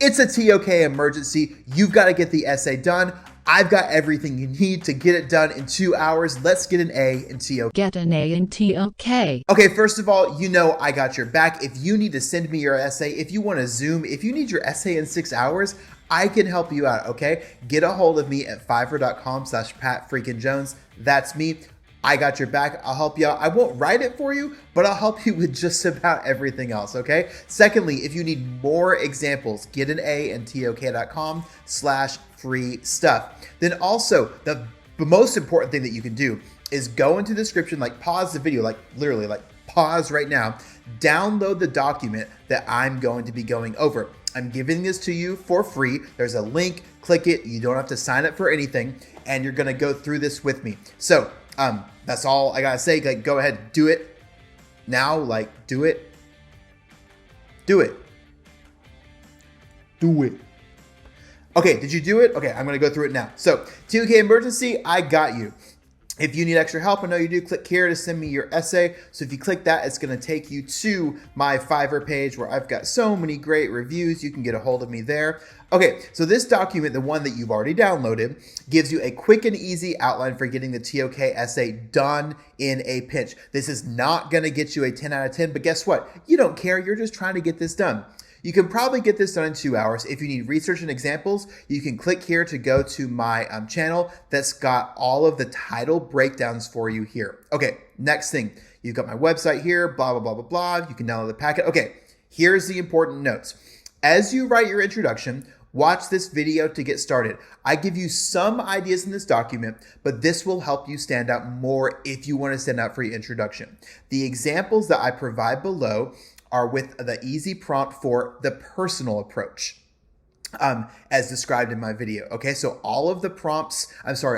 It's a TOK emergency. You've got to get the essay done. I've got everything you need to get it done in 2 hours. Let's get an A in TOK. Get an A in TOK. Okay, first of all, you know I got your back. If you need to send me your essay, if you want to Zoom, if you need your essay in 6 hours, I can help you out, okay? Get a hold of me at fiverr.com/PatFreakinJones. That's me. I got your back. I'll help you out. I won't write it for you, but I'll help you with just about everything else, okay? Secondly, if you need more examples, get an A in TOK.com/free stuff. Then also, the most important thing that you can do is go into the description, like pause the video, like literally like pause right now, download the document that I'm going to be going over. I'm giving this to you for free. There's a link, click it. You don't have to sign up for anything, and you're gonna go through this with me. So that's all I gotta say. Like, go ahead, do it now. Like, do it. Okay, did you do it? Okay, I'm gonna go through it now. So, TOK emergency, I got you. If you need extra help, I know you do, click here to send me your essay. So if you click that, it's gonna take you to my Fiverr page where I've got so many great reviews. You can get a hold of me there. Okay, so this document, the one that you've already downloaded, gives you a quick and easy outline for getting the TOK essay done in a pinch. This is not gonna get you a 10 out of 10, but guess what? You don't care, you're just trying to get this done. You can probably get this done in 2 hours. If you need research and examples, you can click here to go to my channel that's got all of the title breakdowns for you here. Okay, next thing, you've got my website here, blah, blah, blah, blah, blah. You can download the packet. Okay, here's the important notes. As you write your introduction, watch this video to get started. I give you some ideas in this document, but this will help you stand out more if you want to stand out for your introduction. The examples that I provide below are with the easy prompt for the personal approach, as described in my video. Okay, so all of the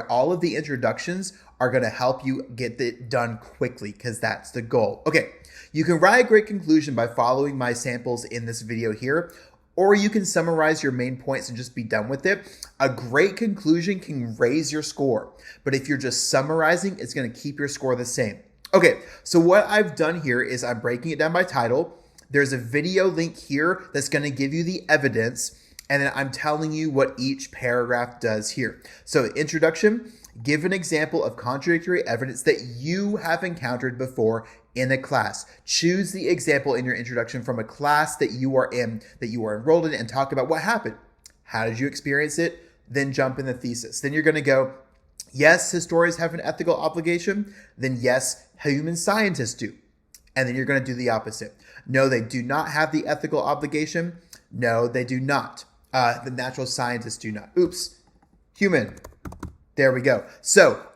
all of the introductions are gonna help you get it done quickly because that's the goal. Okay, you can write a great conclusion by following my samples in this video here, or you can summarize your main points and just be done with it. A great conclusion can raise your score, but if you're just summarizing, it's gonna keep your score the same. Okay, so what I've done here is I'm breaking it down by title. There's a video link here that's going to give you the evidence, and then I'm telling you what each paragraph does here. So introduction, give an example of contradictory evidence that you have encountered before in a class. Choose the example in your introduction from a class that you are in, that you are enrolled in, and talk about what happened. How did you experience it? Then jump in the thesis. Then you're going to go, yes, historians have an ethical obligation. Then yes, human scientists do. And then you're going to do the opposite. No, they do not have the ethical obligation. No, they do not. The natural scientists do not. Oops. Human. There we go. So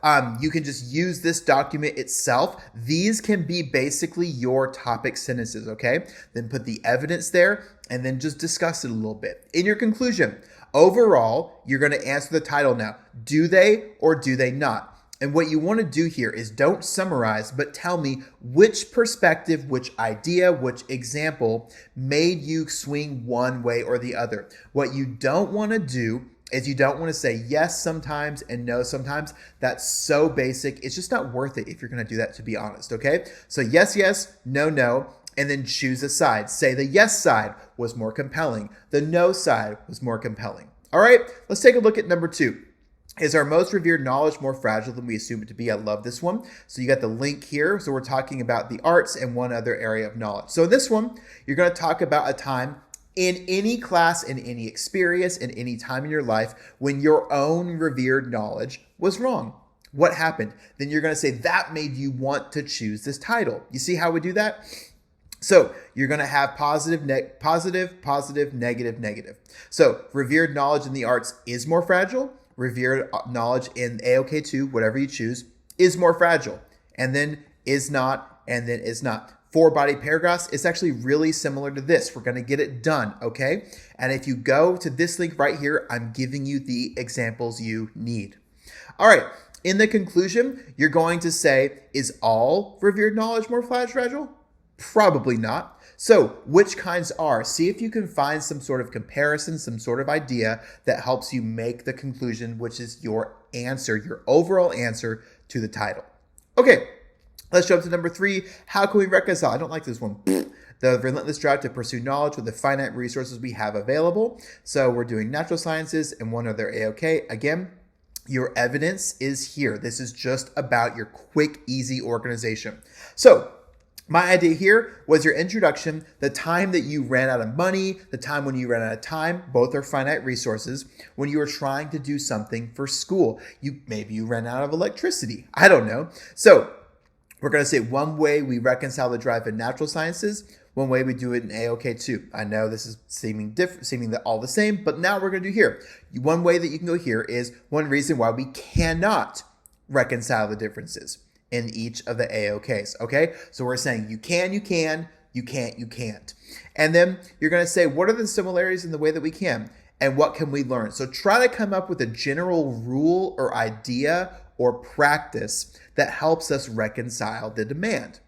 you can just use this document itself. These can be basically your topic sentences, okay? Then put the evidence there and then just discuss it a little bit. In your conclusion, overall, you're going to answer the title now. Do they or do they not? And what you want to do here is don't summarize, but tell me which perspective, which idea, which example made you swing one way or the other. What you don't want to do is you don't want to say yes sometimes and no sometimes. That's so basic. It's just not worth it if you're going to do that, to be honest, okay? So yes, yes, no, no, and then choose a side. Say the yes side was more compelling. The no side was more compelling. All right, let's take a look at number 2. Is our most revered knowledge more fragile than we assume it to be? I love this one. So you got the link here. So we're talking about the arts and one other area of knowledge. So this one, you're going to talk about a time in any class, in any experience, in any time in your life when your own revered knowledge was wrong. What happened? Then you're going to say that made you want to choose this title. You see how we do that? So you're going to have positive, negative, negative. So revered knowledge in the arts is more fragile. Revered knowledge in AOK2, whatever you choose, is more fragile. And then is not, and then is not. 4-body paragraphs, it's actually really similar to this. We're going to get it done, okay? And if you go to this link right here, I'm giving you the examples you need. All right, in the conclusion, you're going to say, is all revered knowledge more fragile? Probably not. So which kinds are? See if you can find some sort of comparison, some sort of idea that helps you make the conclusion, which is your answer, your overall answer to the title. Okay, let's jump to number 3. How can we reconcile? I don't like this one. the relentless drive to pursue knowledge with the finite resources we have available. So we're doing natural sciences and one other A-OK. Again, your evidence is here. This is just about your quick, easy organization. So my idea here was your introduction, the time that you ran out of money, the time when you ran out of time, both are finite resources. When you were trying to do something for school, maybe you ran out of electricity. I don't know. So we're going to say one way we reconcile the drive in natural sciences, one way we do it in A-OK too. I know this is seeming that all the same, but now we're going to do here. One way that you can go here is one reason why we cannot reconcile the differences in each of the A-OKs, okay? So we're saying you can, you can't. And then you're going to say, what are the similarities in the way that we can? And what can we learn? So try to come up with a general rule or idea or practice that helps us reconcile the demand.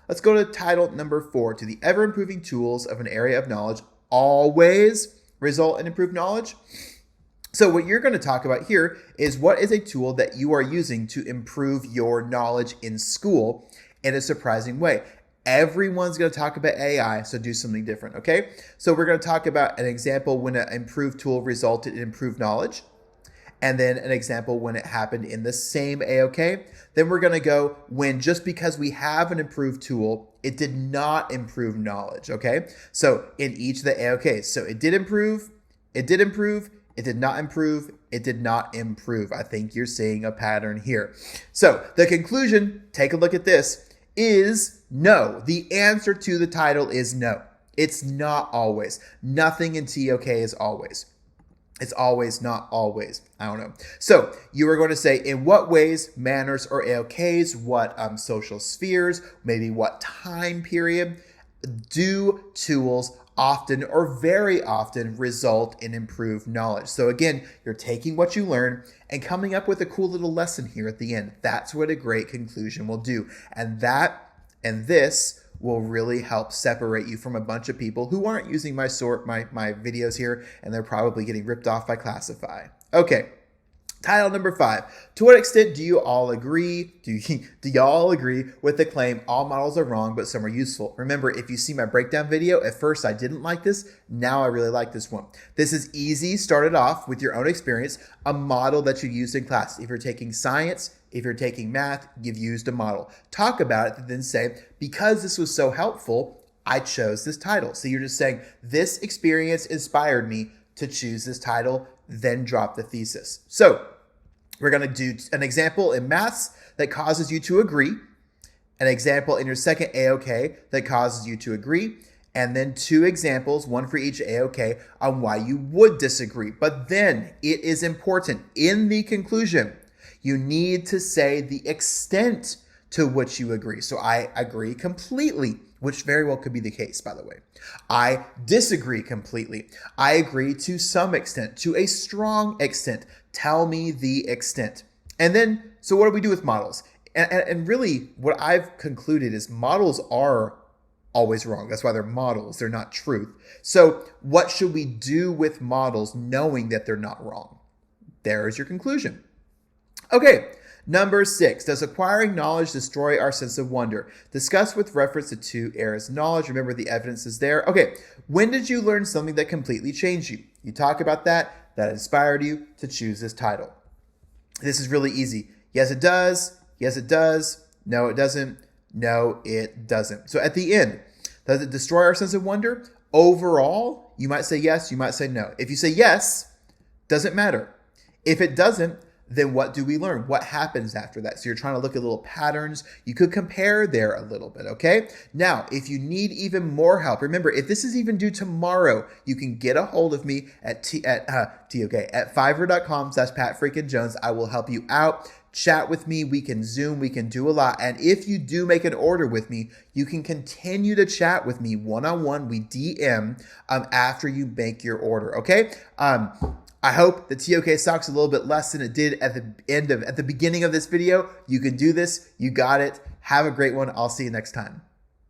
Let's go to title number 4, to the ever-improving tools of an area of knowledge always result in improved knowledge. So what you're going to talk about here is what is a tool that you are using to improve your knowledge in school in a surprising way. Everyone's going to talk about AI, so do something different, okay? So we're going to talk about an example when an improved tool resulted in improved knowledge, and then an example when it happened in the same A-OK. Then we're going to go when just because we have an improved tool, it did not improve knowledge, okay? So in each of the A-OKs, so it did improve, it did improve, it did not improve, it did not improve. I think you're seeing a pattern here. So the conclusion, take a look at this, is no. The answer to the title is no. It's not always. Nothing in TOK is always. It's always, not always. I don't know. So you are going to say in what ways, manners, or AOKs, what social spheres, maybe what time period, do tools often or very often result in improved knowledge. So again, you're taking what you learn and coming up with a cool little lesson here at the end. That's what a great conclusion will do. And this will really help separate you from a bunch of people who aren't using my videos here, and they're probably getting ripped off by Classify. Okay. Title number 5. To what extent do you all agree? Do y'all agree with the claim all models are wrong, but some are useful? Remember, if you see my breakdown video, at first I didn't like this. Now I really like this one. This is easy. Start it off with your own experience, a model that you used in class. If you're taking science, if you're taking math, you've used a model. Talk about it, and then say, because this was so helpful, I chose this title. So you're just saying, this experience inspired me to choose this title, then drop the thesis. So we're going to do an example in maths that causes you to agree, an example in your second AOK that causes you to agree, and then 2 examples, one for each AOK, on why you would disagree. But then it is important in the conclusion, you need to say the extent to which you agree. So I agree completely, which very well could be the case, by the way. I disagree completely. I agree to some extent, to a strong extent. Tell me the extent. And then, so what do we do with models? And really, what I've concluded is models are always wrong. That's why they're models. They're not truth. So what should we do with models knowing that they're not wrong? There's your conclusion. Okay. Number 6, does acquiring knowledge destroy our sense of wonder? Discuss with reference to 2 areas of knowledge. Remember, the evidence is there. Okay, when did you learn something that completely changed you? You talk about that inspired you to choose this title. This is really easy. Yes, it does. Yes, it does. No, it doesn't. No, it doesn't. So at the end, does it destroy our sense of wonder? Overall, you might say yes, you might say no. If you say yes, doesn't matter. If it doesn't, then what do we learn? What happens after that? So you're trying to look at little patterns. You could compare there a little bit, okay? Now, if you need even more help, remember, if this is even due tomorrow, you can get a hold of me at fiverr.com/PatFreakinJones. I will help you out. Chat with me. We can Zoom. We can do a lot. And if you do make an order with me, you can continue to chat with me one-on-one. We DM after you make your order, okay? I hope the TOK sucks a little bit less than it did at the beginning of this video. You can do this. You got it. Have a great one. I'll see you next time.